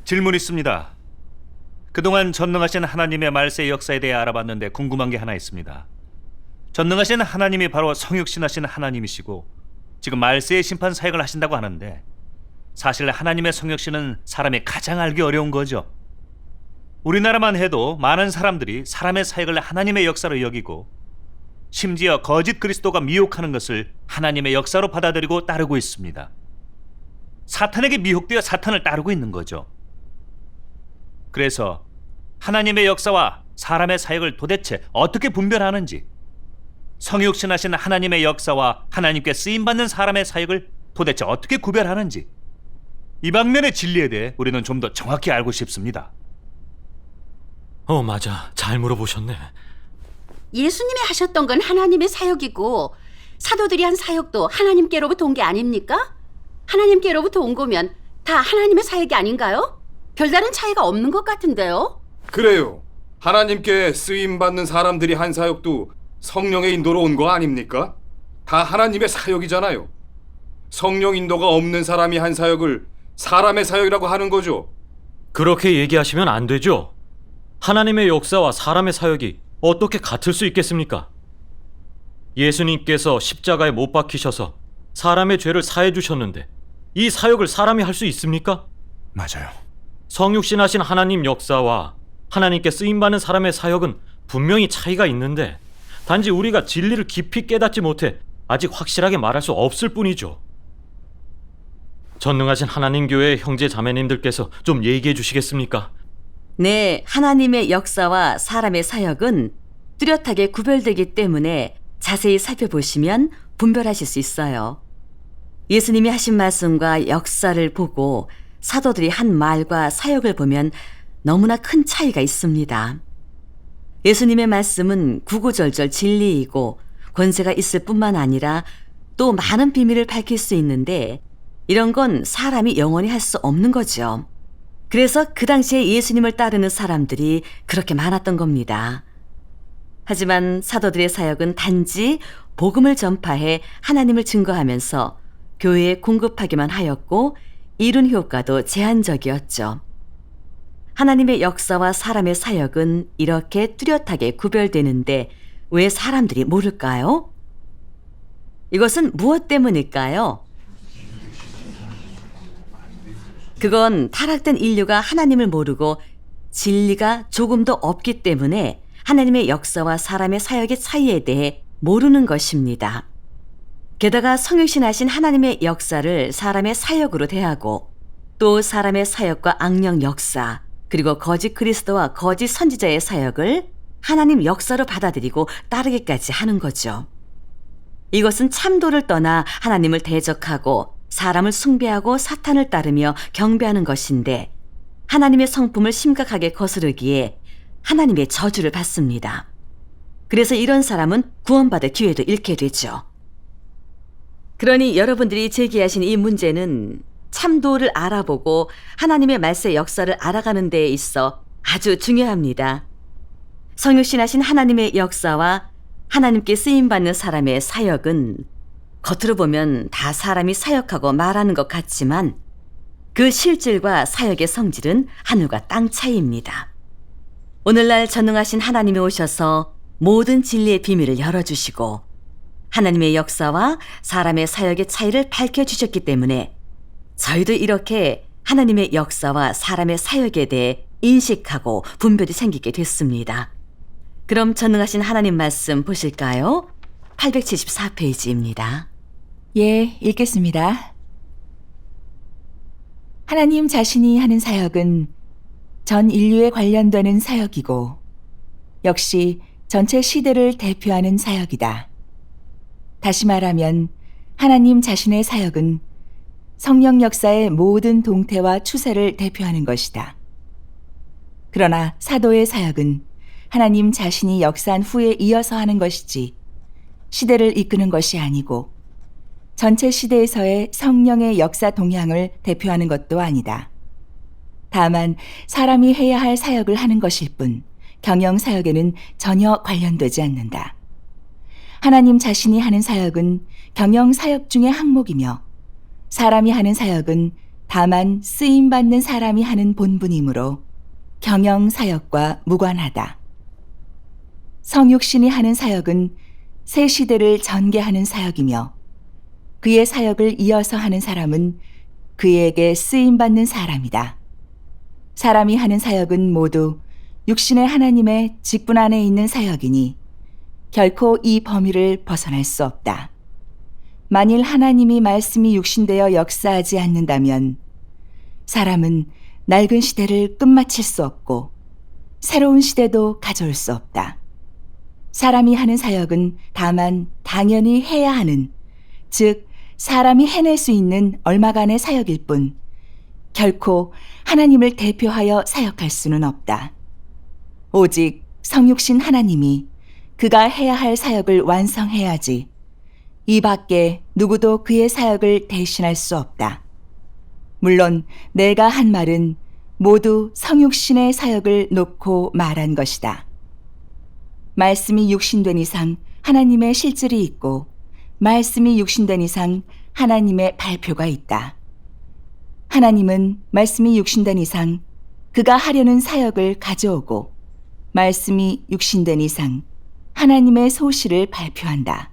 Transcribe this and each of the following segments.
질문 있습니다. 그동안 전능하신 하나님의 말세의 역사에 대해 알아봤는데 궁금한 게 하나 있습니다. 전능하신 하나님이 바로 성육신하신 하나님이시고 지금 말세의 심판 사역을 하신다고 하는데 사실 하나님의 성육신은 사람이 가장 알기 어려운 거죠. 우리나라만 해도 많은 사람들이 사람의 사역을 하나님의 역사로 여기고 심지어 거짓 그리스도가 미혹하는 것을 하나님의 역사로 받아들이고 따르고 있습니다. 사탄에게 미혹되어 사탄을 따르고 있는 거죠. 그래서 하나님의 역사와 사람의 사역을 도대체 어떻게 분별하는지, 성육신하신 하나님의 역사와 하나님께 쓰임받는 사람의 사역을 도대체 어떻게 구별하는지, 이 방면의 진리에 대해 우리는 좀 더 정확히 알고 싶습니다. 맞아. 잘 물어보셨네. 예수님이 하셨던 건 하나님의 사역이고 사도들이 한 사역도 하나님께로부터 온 게 아닙니까? 하나님께로부터 온 거면 다 하나님의 사역이 아닌가요? 별다른 차이가 없는 것 같은데요? 그래요. 하나님께 쓰임받는 사람들이 한 사역도 성령의 인도로 온 거 아닙니까? 다 하나님의 사역이잖아요. 성령 인도가 없는 사람이 한 사역을 사람의 사역이라고 하는 거죠. 그렇게 얘기하시면 안 되죠. 하나님의 역사와 사람의 사역이 어떻게 같을 수 있겠습니까? 예수님께서 십자가에 못 박히셔서 사람의 죄를 사해 주셨는데 이 사역을 사람이 할 수 있습니까? 맞아요. 성육신하신 하나님 역사와 하나님께 쓰임받는 사람의 사역은 분명히 차이가 있는데 단지 우리가 진리를 깊이 깨닫지 못해 아직 확실하게 말할 수 없을 뿐이죠. 전능하신 하나님 교회의 형제 자매님들께서 좀 얘기해 주시겠습니까? 네, 하나님의 역사와 사람의 사역은 뚜렷하게 구별되기 때문에 자세히 살펴보시면 분별하실 수 있어요. 예수님이 하신 말씀과 역사를 보고 사도들이 한 말과 사역을 보면 너무나 큰 차이가 있습니다. 예수님의 말씀은 구구절절 진리이고 권세가 있을 뿐만 아니라 또 많은 비밀을 밝힐 수 있는데 이런 건 사람이 영원히 할 수 없는 거죠. 그래서 그 당시에 예수님을 따르는 사람들이 그렇게 많았던 겁니다. 하지만 사도들의 사역은 단지 복음을 전파해 하나님을 증거하면서 교회에 공급하기만 하였고 이룬 효과도 제한적이었죠. 하나님의 역사와 사람의 사역은 이렇게 뚜렷하게 구별되는데 왜 사람들이 모를까요? 이것은 무엇 때문일까요? 그건 타락된 인류가 하나님을 모르고 진리가 조금도 없기 때문에 하나님의 역사와 사람의 사역의 차이에 대해 모르는 것입니다. 게다가 성육신하신 하나님의 역사를 사람의 사역으로 대하고 또 사람의 사역과 악령 역사 그리고 거짓 그리스도와 거짓 선지자의 사역을 하나님 역사로 받아들이고 따르기까지 하는 거죠. 이것은 참도를 떠나 하나님을 대적하고 사람을 숭배하고 사탄을 따르며 경배하는 것인데 하나님의 성품을 심각하게 거스르기에 하나님의 저주를 받습니다. 그래서 이런 사람은 구원받을 기회도 잃게 되죠. 그러니 여러분들이 제기하신 이 문제는 참도를 알아보고 하나님의 말세 역사를 알아가는 데에 있어 아주 중요합니다. 성육신하신 하나님의 역사와 하나님께 쓰임받는 사람의 사역은 겉으로 보면 다 사람이 사역하고 말하는 것 같지만 그 실질과 사역의 성질은 하늘과 땅 차이입니다. 오늘날 전능하신 하나님이 오셔서 모든 진리의 비밀을 열어주시고 하나님의 역사와 사람의 사역의 차이를 밝혀주셨기 때문에 저희도 이렇게 하나님의 역사와 사람의 사역에 대해 인식하고 분별이 생기게 됐습니다. 그럼 전능하신 하나님 말씀 보실까요? 874페이지입니다. 예, 읽겠습니다. 하나님 자신이 하는 사역은 전 인류에 관련되는 사역이고 역시 전체 시대를 대표하는 사역이다. 다시 말하면 하나님 자신의 사역은 성령 역사의 모든 동태와 추세를 대표하는 것이다. 그러나 사도의 사역은 하나님 자신이 역사한 후에 이어서 하는 것이지 시대를 이끄는 것이 아니고 전체 시대에서의 성령의 역사 동향을 대표하는 것도 아니다. 다만 사람이 해야 할 사역을 하는 것일 뿐 경영 사역에는 전혀 관련되지 않는다. 하나님 자신이 하는 사역은 경영 사역 중의 항목이며 사람이 하는 사역은 다만 쓰임받는 사람이 하는 본분이므로 경영 사역과 무관하다. 성육신이 하는 사역은 새 시대를 전개하는 사역이며 그의 사역을 이어서 하는 사람은 그에게 쓰임받는 사람이다. 사람이 하는 사역은 모두 육신의 하나님의 직분 안에 있는 사역이니 결코 이 범위를 벗어날 수 없다. 만일 하나님이 말씀이 육신되어 역사하지 않는다면 사람은 낡은 시대를 끝마칠 수 없고 새로운 시대도 가져올 수 없다. 사람이 하는 사역은 다만 당연히 해야 하는, 즉 사람이 해낼 수 있는 얼마간의 사역일 뿐 결코 하나님을 대표하여 사역할 수는 없다. 오직 성육신 하나님이 그가 해야 할 사역을 완성해야지 이 밖에 누구도 그의 사역을 대신할 수 없다. 물론 내가 한 말은 모두 성육신의 사역을 놓고 말한 것이다. 말씀이 육신된 이상 하나님의 실질이 있고 말씀이 육신된 이상 하나님의 발표가 있다. 하나님은 말씀이 육신된 이상 그가 하려는 사역을 가져오고 말씀이 육신된 이상 하나님의 소실을 발표한다.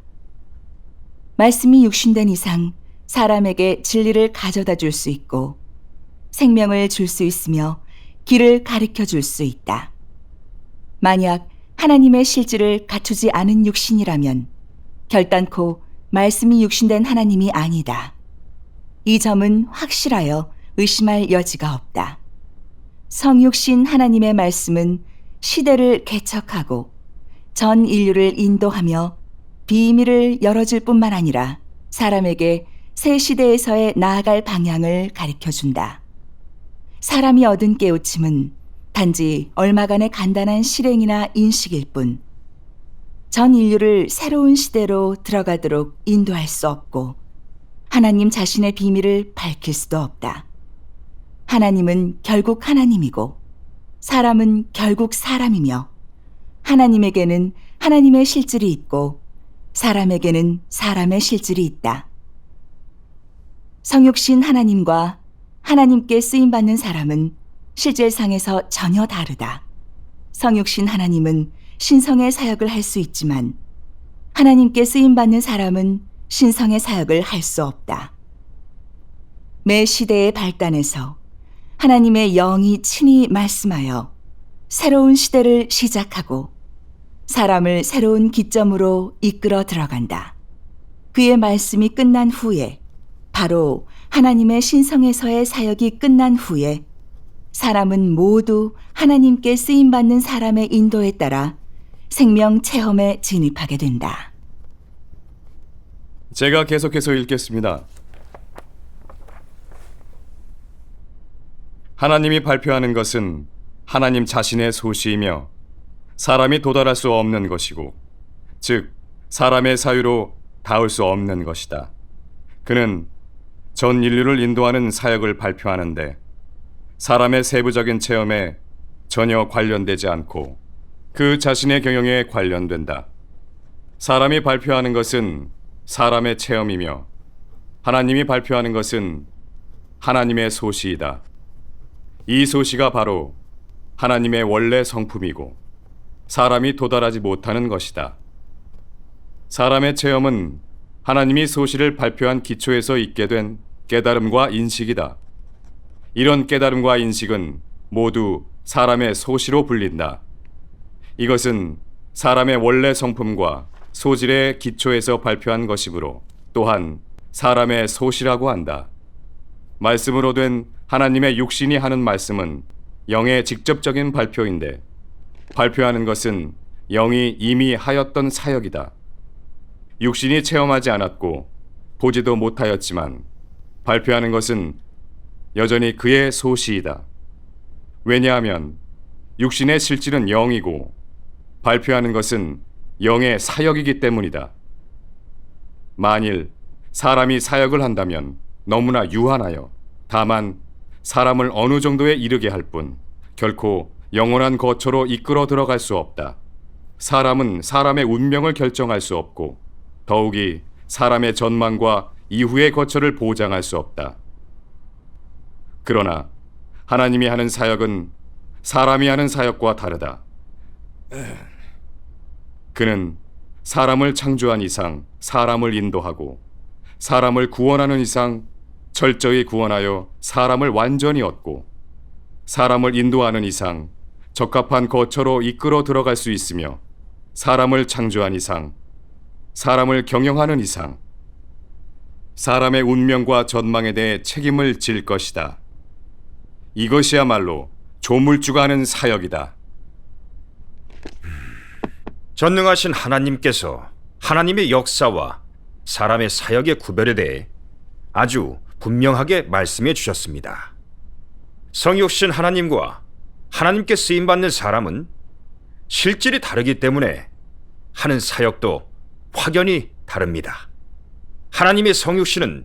말씀이 육신된 이상 사람에게 진리를 가져다 줄 수 있고 생명을 줄 수 있으며 길을 가르쳐 줄 수 있다. 만약 하나님의 실질을 갖추지 않은 육신이라면 결단코 말씀이 육신된 하나님이 아니다. 이 점은 확실하여 의심할 여지가 없다. 성육신 하나님의 말씀은 시대를 개척하고 전 인류를 인도하며 비밀을 열어줄 뿐만 아니라 사람에게 새 시대에서의 나아갈 방향을 가르쳐준다. 사람이 얻은 깨우침은 단지 얼마간의 간단한 실행이나 인식일 뿐 전 인류를 새로운 시대로 들어가도록 인도할 수 없고 하나님 자신의 비밀을 밝힐 수도 없다. 하나님은 결국 하나님이고 사람은 결국 사람이며 하나님에게는 하나님의 실질이 있고 사람에게는 사람의 실질이 있다. 성육신 하나님과 하나님께 쓰임받는 사람은 실질상에서 전혀 다르다. 성육신 하나님은 신성의 사역을 할 수 있지만 하나님께 쓰임받는 사람은 신성의 사역을 할 수 없다. 매 시대의 발단에서 하나님의 영이 친히 말씀하여 새로운 시대를 시작하고 사람을 새로운 기점으로 이끌어 들어간다. 그의 말씀이 끝난 후에 바로 하나님의 신성에서의 사역이 끝난 후에 사람은 모두 하나님께 쓰임받는 사람의 인도에 따라 생명 체험에 진입하게 된다. 제가 계속해서 읽겠습니다. 하나님이 발표하는 것은 하나님 자신의 소시이며 사람이 도달할 수 없는 것이고 즉 사람의 사유로 닿을 수 없는 것이다. 그는 전 인류를 인도하는 사역을 발표하는데 사람의 세부적인 체험에 전혀 관련되지 않고 그 자신의 경영에 관련된다. 사람이 발표하는 것은 사람의 체험이며 하나님이 발표하는 것은 하나님의 소시이다. 이 소시가 바로 하나님의 원래 성품이고 사람이 도달하지 못하는 것이다. 사람의 체험은 하나님이 소시를 발표한 기초에서 있게 된 깨달음과 인식이다. 이런 깨달음과 인식은 모두 사람의 소시로 불린다. 이것은 사람의 원래 성품과 소질의 기초에서 발표한 것이므로 또한 사람의 소시라고 한다. 말씀으로 된 하나님의 육신이 하는 말씀은 영의 직접적인 발표인데 발표하는 것은 영이 이미 하였던 사역이다. 육신이 체험하지 않았고 보지도 못하였지만 발표하는 것은 여전히 그의 소시이다. 왜냐하면 육신의 실질은 영이고 발표하는 것은 영의 사역이기 때문이다. 만일 사람이 사역을 한다면 너무나 유한하여 다만 사람을 어느 정도에 이르게 할 뿐 결코 영원한 거처로 이끌어 들어갈 수 없다. 사람은 사람의 운명을 결정할 수 없고 더욱이 사람의 전망과 이후의 거처를 보장할 수 없다. 그러나 하나님이 하는 사역은 사람이 하는 사역과 다르다. 그는 사람을 창조한 이상 사람을 인도하고 사람을 구원하는 이상 철저히 구원하여 사람을 완전히 얻고 사람을 인도하는 이상 적합한 거처로 이끌어 들어갈 수 있으며 사람을 창조한 이상 사람을 경영하는 이상 사람의 운명과 전망에 대해 책임을 질 것이다. 이것이야말로 조물주가 하는 사역이다. 전능하신 하나님께서 하나님의 역사와 사람의 사역의 구별에 대해 아주 분명하게 말씀해 주셨습니다. 성육신 하나님과 하나님께 쓰임받는 사람은 실질이 다르기 때문에 하는 사역도 확연히 다릅니다. 하나님의 성육신은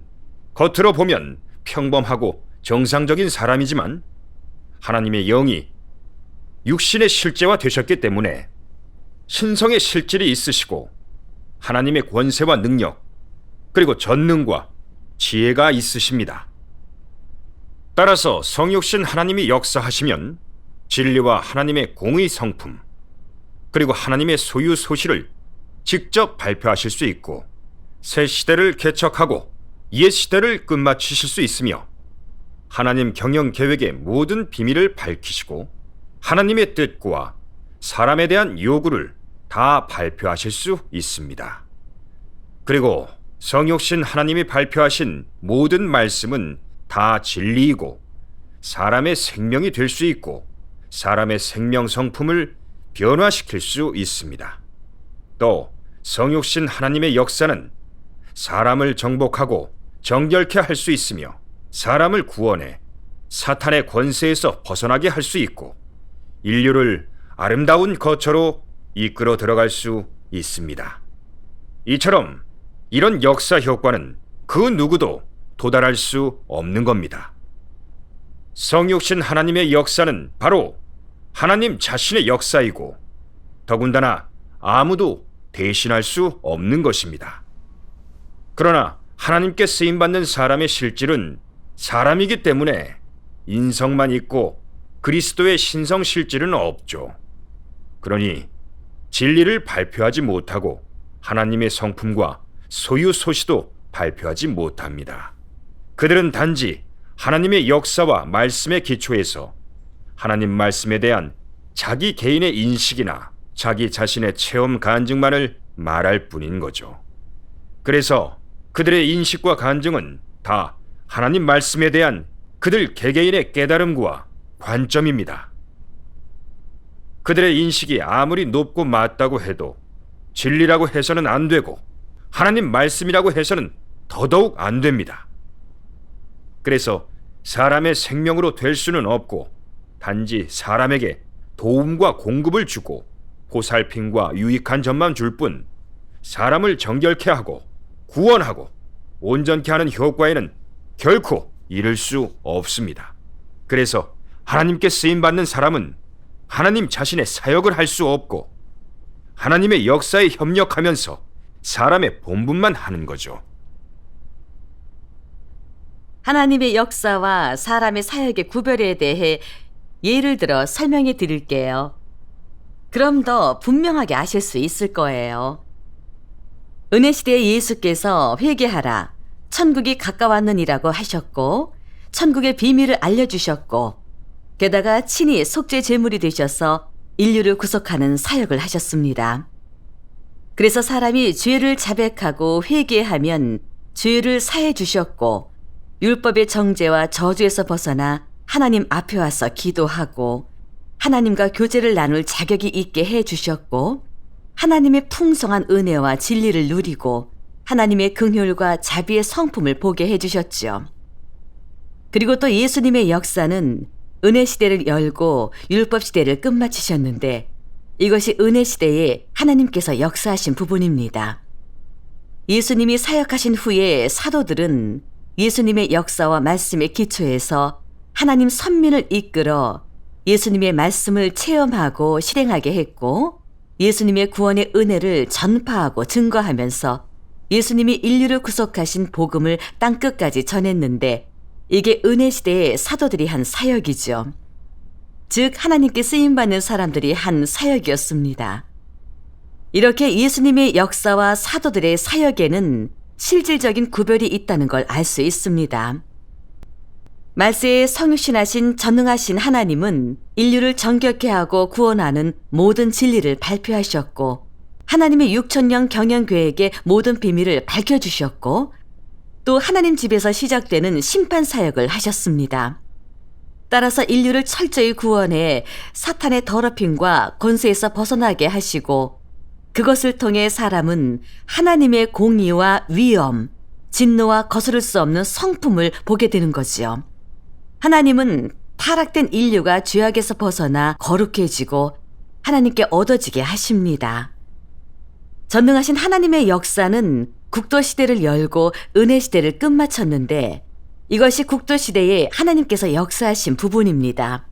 겉으로 보면 평범하고 정상적인 사람이지만 하나님의 영이 육신의 실제화 되셨기 때문에 신성의 실질이 있으시고 하나님의 권세와 능력 그리고 전능과 지혜가 있으십니다. 따라서 성육신 하나님이 역사하시면 진리와 하나님의 공의 성품 그리고 하나님의 소유 소실을 직접 발표하실 수 있고 새 시대를 개척하고 옛 시대를 끝마치실 수 있으며 하나님 경영 계획의 모든 비밀을 밝히시고 하나님의 뜻과 사람에 대한 요구를 다 발표하실 수 있습니다. 그리고 성육신 하나님이 발표하신 모든 말씀은 다 진리이고 사람의 생명이 될 수 있고 사람의 생명 성품을 변화시킬 수 있습니다. 또 성육신 하나님의 역사는 사람을 정복하고 정결케 할 수 있으며 사람을 구원해 사탄의 권세에서 벗어나게 할 수 있고 인류를 아름다운 거처로 이끌어 들어갈 수 있습니다. 이처럼 이런 역사 효과는 그 누구도 도달할 수 없는 겁니다. 성육신 하나님의 역사는 바로 하나님 자신의 역사이고 더군다나 아무도 대신할 수 없는 것입니다. 그러나 하나님께 쓰임받는 사람의 실질은 사람이기 때문에 인성만 있고 그리스도의 신성 실질은 없죠. 그러니 진리를 발표하지 못하고 하나님의 성품과 소유 소시도 발표하지 못합니다. 그들은 단지 하나님의 역사와 말씀의 기초에서 하나님 말씀에 대한 자기 개인의 인식이나 자기 자신의 체험 간증만을 말할 뿐인 거죠. 그래서 그들의 인식과 간증은 다 하나님 말씀에 대한 그들 개개인의 깨달음과 관점입니다. 그들의 인식이 아무리 높고 맞다고 해도 진리라고 해서는 안 되고 하나님 말씀이라고 해서는 더더욱 안 됩니다. 그래서 사람의 생명으로 될 수는 없고 단지 사람에게 도움과 공급을 주고 보살핌과 유익한 점만 줄 뿐 사람을 정결케 하고 구원하고 온전케 하는 효과에는 결코 이를 수 없습니다. 그래서 하나님께 쓰임받는 사람은 하나님 자신의 사역을 할 수 없고 하나님의 역사에 협력하면서 사람의 본분만 하는 거죠. 하나님의 역사와 사람의 사역의 구별에 대해 예를 들어 설명해 드릴게요. 그럼 더 분명하게 아실 수 있을 거예요. 은혜 시대에 예수께서 회개하라, 천국이 가까웠느니라고 하셨고 천국의 비밀을 알려주셨고 게다가 친히 속죄 제물이 되셔서 인류를 구속하는 사역을 하셨습니다. 그래서 사람이 죄를 자백하고 회개하면 죄를 사해 주셨고 율법의 정죄와 저주에서 벗어나 하나님 앞에 와서 기도하고 하나님과 교제를 나눌 자격이 있게 해 주셨고 하나님의 풍성한 은혜와 진리를 누리고 하나님의 긍휼과 자비의 성품을 보게 해 주셨죠. 그리고 또 예수님의 역사는 은혜 시대를 열고 율법 시대를 끝마치셨는데 이것이 은혜 시대에 하나님께서 역사하신 부분입니다. 예수님이 사역하신 후에 사도들은 예수님의 역사와 말씀의 기초에서 하나님 선민을 이끌어 예수님의 말씀을 체험하고 실행하게 했고 예수님의 구원의 은혜를 전파하고 증거하면서 예수님이 인류를 구속하신 복음을 땅끝까지 전했는데 이게 은혜 시대의 사도들이 한 사역이죠. 즉 하나님께 쓰임받는 사람들이 한 사역이었습니다. 이렇게 예수님의 역사와 사도들의 사역에는 실질적인 구별이 있다는 걸 알 수 있습니다. 말세에 성육신하신 전능하신 하나님은 인류를 정결케 하고 구원하는 모든 진리를 발표하셨고 하나님의 6천년 경영 계획의 모든 비밀을 밝혀주셨고 또 하나님 집에서 시작되는 심판 사역을 하셨습니다. 따라서 인류를 철저히 구원해 사탄의 더럽힘과 권세에서 벗어나게 하시고 그것을 통해 사람은 하나님의 공의와 위엄, 진노와 거스를 수 없는 성품을 보게 되는 거지요. 하나님은 타락된 인류가 죄악에서 벗어나 거룩해지고 하나님께 얻어지게 하십니다. 전능하신 하나님의 역사는 국도시대를 열고 은혜시대를 끝마쳤는데 이것이 국도시대에 하나님께서 역사하신 부분입니다.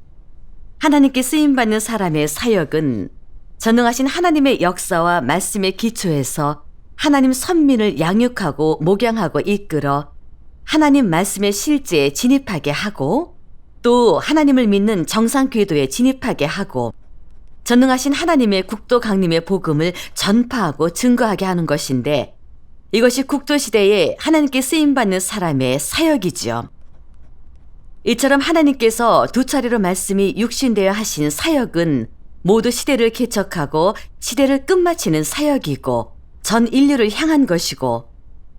하나님께 쓰임받는 사람의 사역은 전능하신 하나님의 역사와 말씀의 기초에서 하나님 선민을 양육하고 목양하고 이끌어 하나님 말씀의 실제에 진입하게 하고 또 하나님을 믿는 정상 궤도에 진입하게 하고 전능하신 하나님의 국도 강림의 복음을 전파하고 증거하게 하는 것인데 이것이 국도시대에 하나님께 쓰임받는 사람의 사역이지요. 이처럼 하나님께서 두 차례로 말씀이 육신되어 하신 사역은 모두 시대를 개척하고 시대를 끝마치는 사역이고 전 인류를 향한 것이고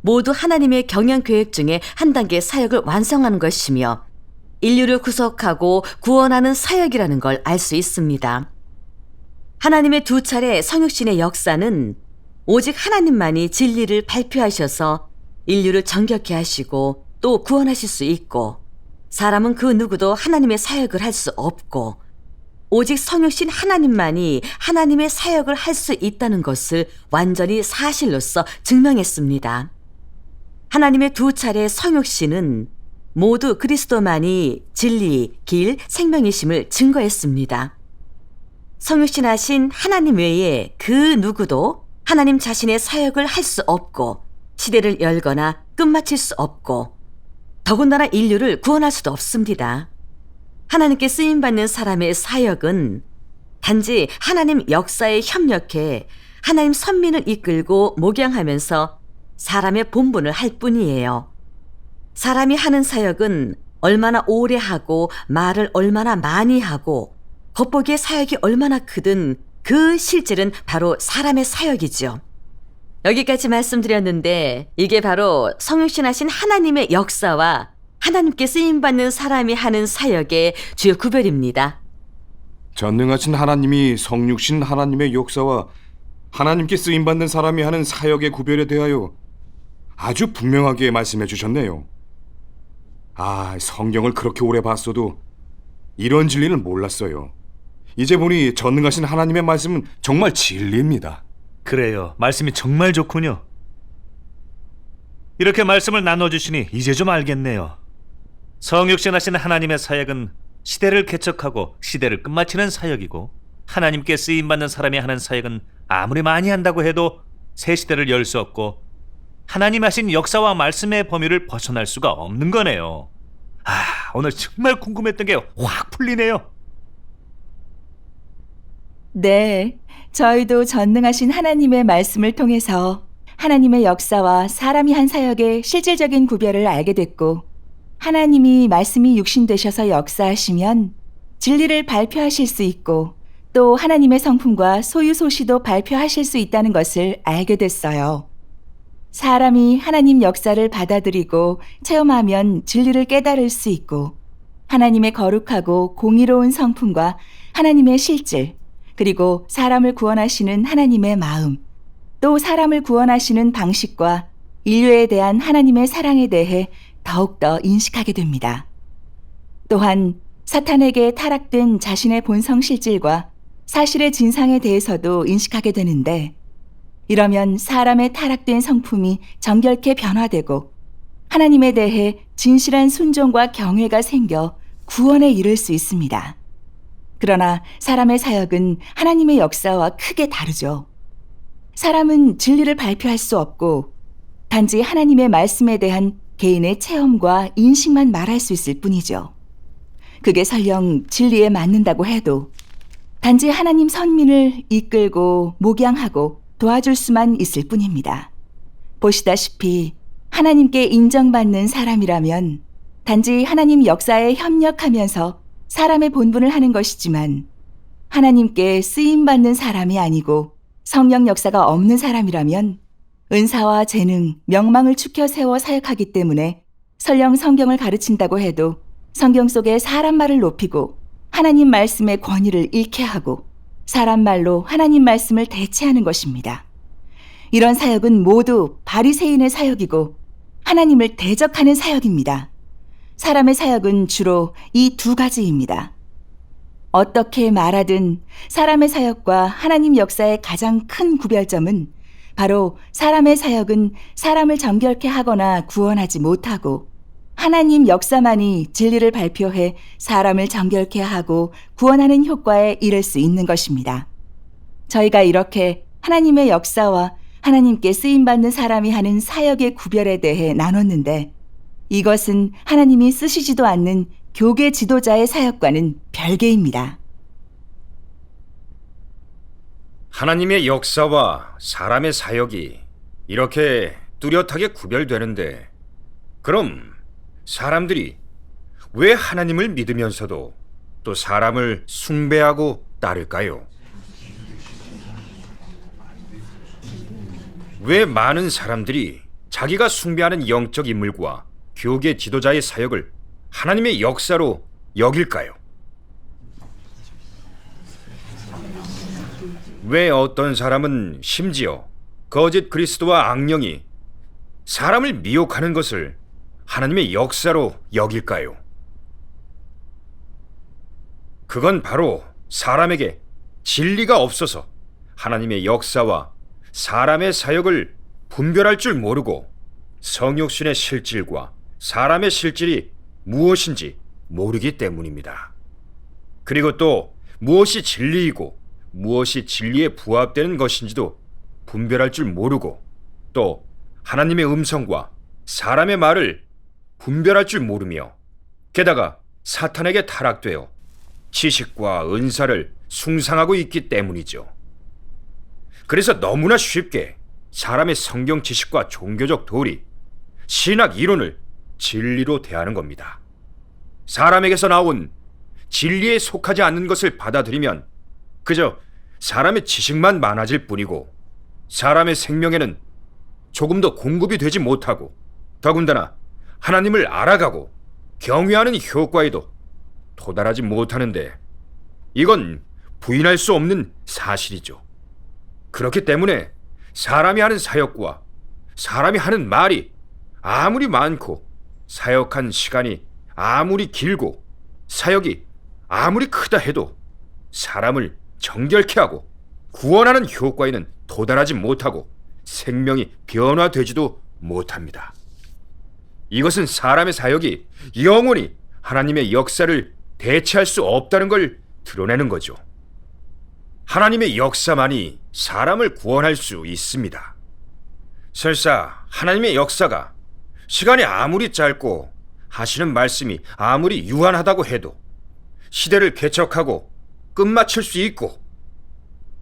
모두 하나님의 경영 계획 중에 한 단계 사역을 완성하는 것이며 인류를 구속하고 구원하는 사역이라는 걸 알 수 있습니다. 하나님의 두 차례 성육신의 역사는 오직 하나님만이 진리를 발표하셔서 인류를 정결케 하시고 또 구원하실 수 있고 사람은 그 누구도 하나님의 사역을 할 수 없고 오직 성육신 하나님만이 하나님의 사역을 할 수 있다는 것을 완전히 사실로서 증명했습니다. 하나님의 두 차례 성육신은 모두 그리스도만이 진리, 길, 생명이심을 증거했습니다. 성육신하신 하나님 외에 그 누구도 하나님 자신의 사역을 할 수 없고 시대를 열거나 끝마칠 수 없고 더군다나 인류를 구원할 수도 없습니다. 하나님께 쓰임받는 사람의 사역은 단지 하나님 역사에 협력해 하나님 선민을 이끌고 목양하면서 사람의 본분을 할 뿐이에요. 사람이 하는 사역은 얼마나 오래 하고 말을 얼마나 많이 하고 겉보기에 사역이 얼마나 크든 그 실질은 바로 사람의 사역이죠. 여기까지 말씀드렸는데 이게 바로 성육신하신 하나님의 역사와 하나님께 쓰임받는 사람이 하는 사역의 주요 구별입니다. 전능하신 하나님이 성육신 하나님의 역사와 하나님께 쓰임받는 사람이 하는 사역의 구별에 대하여 아주 분명하게 말씀해 주셨네요. 성경을 그렇게 오래 봤어도 이런 진리는 몰랐어요. 이제 보니 전능하신 하나님의 말씀은 정말 진리입니다. 그래요. 말씀이 정말 좋군요. 이렇게 말씀을 나눠주시니 이제 좀 알겠네요. 성육신하신 하나님의 사역은 시대를 개척하고 시대를 끝마치는 사역이고 하나님께 쓰임받는 사람이 하는 사역은 아무리 많이 한다고 해도 새 시대를 열 수 없고 하나님 하신 역사와 말씀의 범위를 벗어날 수가 없는 거네요. 오늘 정말 궁금했던 게 확 풀리네요. 네, 저희도 전능하신 하나님의 말씀을 통해서 하나님의 역사와 사람이 한 사역의 실질적인 구별을 알게 됐고 하나님이 말씀이 육신되셔서 역사하시면 진리를 발표하실 수 있고 또 하나님의 성품과 소유소시도 발표하실 수 있다는 것을 알게 됐어요. 사람이 하나님 역사를 받아들이고 체험하면 진리를 깨달을 수 있고 하나님의 거룩하고 공의로운 성품과 하나님의 실질 그리고 사람을 구원하시는 하나님의 마음 또 사람을 구원하시는 방식과 인류에 대한 하나님의 사랑에 대해 더욱더 인식하게 됩니다. 또한 사탄에게 타락된 자신의 본성 실질과 사실의 진상에 대해서도 인식하게 되는데 이러면 사람의 타락된 성품이 정결케 변화되고 하나님에 대해 진실한 순종과 경외가 생겨 구원에 이를 수 있습니다. 그러나 사람의 사역은 하나님의 역사와 크게 다르죠. 사람은 진리를 발표할 수 없고 단지 하나님의 말씀에 대한 개인의 체험과 인식만 말할 수 있을 뿐이죠. 그게 설령 진리에 맞는다고 해도 단지 하나님 선민을 이끌고 목양하고 도와줄 수만 있을 뿐입니다. 보시다시피 하나님께 인정받는 사람이라면 단지 하나님 역사에 협력하면서 사람의 본분을 하는 것이지만 하나님께 쓰임받는 사람이 아니고 성령 역사가 없는 사람이라면 은사와 재능, 명망을 추켜 세워 사역하기 때문에 설령 성경을 가르친다고 해도 성경 속에 사람 말을 높이고 하나님 말씀의 권위를 잃게 하고 사람 말로 하나님 말씀을 대체하는 것입니다. 이런 사역은 모두 바리새인의 사역이고 하나님을 대적하는 사역입니다. 사람의 사역은 주로 이 두 가지입니다. 어떻게 말하든 사람의 사역과 하나님 역사의 가장 큰 구별점은 바로 사람의 사역은 사람을 정결케 하거나 구원하지 못하고 하나님 역사만이 진리를 발표해 사람을 정결케 하고 구원하는 효과에 이를 수 있는 것입니다. 저희가 이렇게 하나님의 역사와 하나님께 쓰임받는 사람이 하는 사역의 구별에 대해 나눴는데 이것은 하나님이 쓰시지도 않는 교계 지도자의 사역과는 별개입니다. 하나님의 역사와 사람의 사역이 이렇게 뚜렷하게 구별되는데 그럼 사람들이 왜 하나님을 믿으면서도 또 사람을 숭배하고 따를까요? 왜 많은 사람들이 자기가 숭배하는 영적 인물과 교계 지도자의 사역을 하나님의 역사로 여길까요? 왜 어떤 사람은 심지어 거짓 그리스도와 악령이 사람을 미혹하는 것을 하나님의 역사로 여길까요? 그건 바로 사람에게 진리가 없어서 하나님의 역사와 사람의 사역을 분별할 줄 모르고 성육신의 실질과 사람의 실질이 무엇인지 모르기 때문입니다. 그리고 또 무엇이 진리이고 무엇이 진리에 부합되는 것인지도 분별할 줄 모르고 또 하나님의 음성과 사람의 말을 분별할 줄 모르며 게다가 사탄에게 타락되어 지식과 은사를 숭상하고 있기 때문이죠. 그래서 너무나 쉽게 사람의 성경 지식과 종교적 도리, 신학 이론을 진리로 대하는 겁니다. 사람에게서 나온 진리에 속하지 않는 것을 받아들이면 그저 사람의 지식만 많아질 뿐이고 사람의 생명에는 조금도 공급이 되지 못하고 더군다나 하나님을 알아가고 경외하는 효과에도 도달하지 못하는데 이건 부인할 수 없는 사실이죠. 그렇기 때문에 사람이 하는 사역과 사람이 하는 말이 아무리 많고 사역한 시간이 아무리 길고 사역이 아무리 크다 해도 사람을 정결케 하고 구원하는 효과에는 도달하지 못하고 생명이 변화되지도 못합니다. 이것은 사람의 사역이 영원히 하나님의 역사를 대체할 수 없다는 걸 드러내는 거죠. 하나님의 역사만이 사람을 구원할 수 있습니다. 설사 하나님의 역사가 시간이 아무리 짧고 하시는 말씀이 아무리 유한하다고 해도 시대를 개척하고 끝마칠 수 있고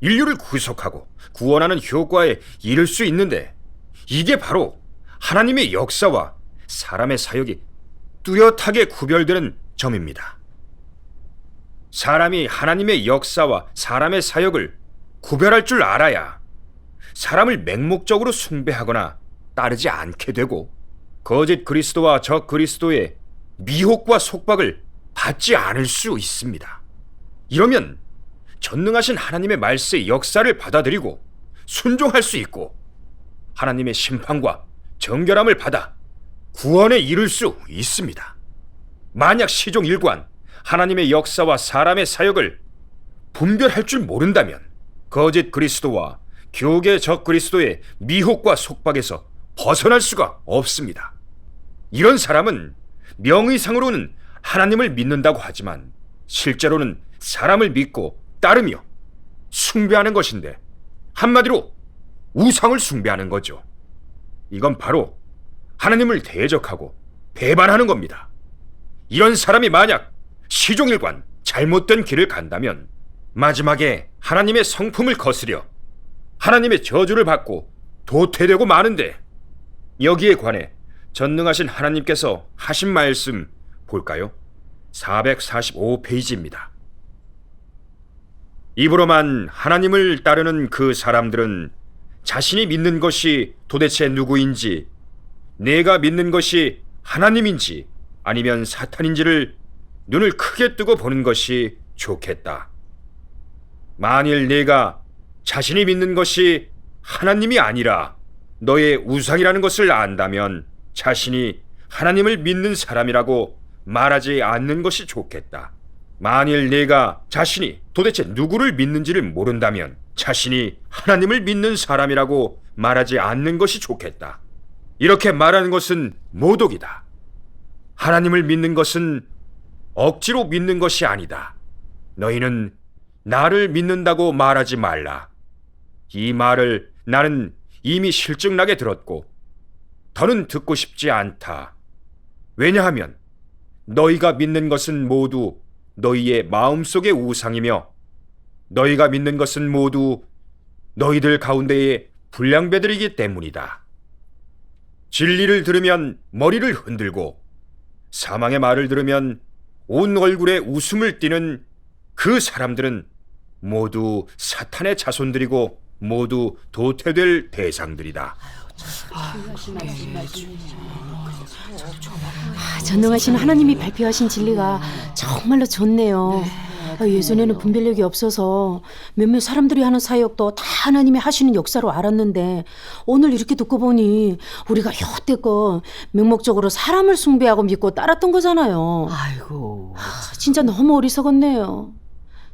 인류를 구속하고 구원하는 효과에 이를 수 있는데 이게 바로 하나님의 역사와 사람의 사역이 뚜렷하게 구별되는 점입니다. 사람이 하나님의 역사와 사람의 사역을 구별할 줄 알아야 사람을 맹목적으로 숭배하거나 따르지 않게 되고 거짓 그리스도와 적 그리스도의 미혹과 속박을 받지 않을 수 있습니다. 이러면 전능하신 하나님의 말씀의 역사를 받아들이고 순종할 수 있고 하나님의 심판과 정결함을 받아 구원에 이를 수 있습니다. 만약 시종 일관 하나님의 역사와 사람의 사역을 분별할 줄 모른다면 거짓 그리스도와 교계 적 그리스도의 미혹과 속박에서 벗어날 수가 없습니다. 이런 사람은 명의상으로는 하나님을 믿는다고 하지만 실제로는 사람을 믿고 따르며 숭배하는 것인데 한마디로 우상을 숭배하는 거죠. 이건 바로 하나님을 대적하고 배반하는 겁니다. 이런 사람이 만약 시종일관 잘못된 길을 간다면 마지막에 하나님의 성품을 거스려 하나님의 저주를 받고 도태되고 마는데, 여기에 관해 전능하신 하나님께서 하신 말씀 볼까요? 445페이지입니다. 입으로만 하나님을 따르는 그 사람들은 자신이 믿는 것이 도대체 누구인지, 내가 믿는 것이 하나님인지 아니면 사탄인지를 눈을 크게 뜨고 보는 것이 좋겠다. 만일 내가 자신이 믿는 것이 하나님이 아니라 너의 우상이라는 것을 안다면 자신이 하나님을 믿는 사람이라고 말하지 않는 것이 좋겠다. 만일 내가 자신이 도대체 누구를 믿는지를 모른다면 자신이 하나님을 믿는 사람이라고 말하지 않는 것이 좋겠다. 이렇게 말하는 것은 모독이다. 하나님을 믿는 것은 억지로 믿는 것이 아니다. 너희는 나를 믿는다고 말하지 말라. 이 말을 나는 이미 실증나게 들었고 더는 듣고 싶지 않다. 왜냐하면 너희가 믿는 것은 모두 너희의 마음속의 우상이며 너희가 믿는 것은 모두 너희들 가운데의 불량배들이기 때문이다. 진리를 들으면 머리를 흔들고 사망의 말을 들으면 온 얼굴에 웃음을 띠는 그 사람들은 모두 사탄의 자손들이고 모두 도태될 대상들이다. 전능하신 하나님이 발표하신 진리가 정말로 좋네요. 예전에는 분별력이 없어서 몇몇 사람들이 하는 사역도 다 하나님이 하시는 역사로 알았는데 오늘 이렇게 듣고 보니 우리가 헛되고 맹목적으로 사람을 숭배하고 믿고 따랐던 거잖아요. 아이고. 진짜 너무 어리석었네요.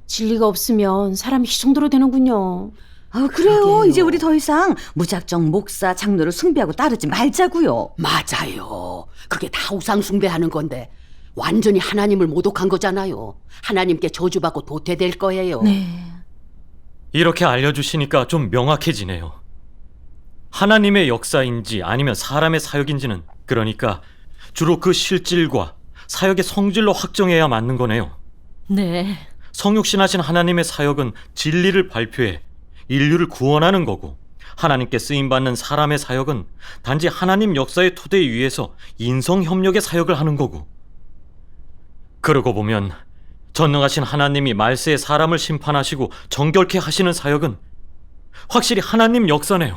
진리가 없으면 사람이 이 정도로 되는군요. 그래요. 그러게요. 이제 우리 더 이상 무작정 목사, 장로를 숭배하고 따르지 말자고요. 맞아요. 그게 다 우상 숭배하는 건데 완전히 하나님을 모독한 거잖아요. 하나님께 저주받고 도태될 거예요. 네. 이렇게 알려주시니까 좀 명확해지네요. 하나님의 역사인지 아니면 사람의 사역인지는, 그러니까 주로 그 실질과 사역의 성질로 확정해야 맞는 거네요. 네. 성육신하신 하나님의 사역은 진리를 발표해 인류를 구원하는 거고, 하나님께 쓰임받는 사람의 사역은 단지 하나님 역사의 토대 위에서 인성협력의 사역을 하는 거고, 그러고 보면 전능하신 하나님이 말세에 사람을 심판하시고 정결케 하시는 사역은 확실히 하나님 역사네요.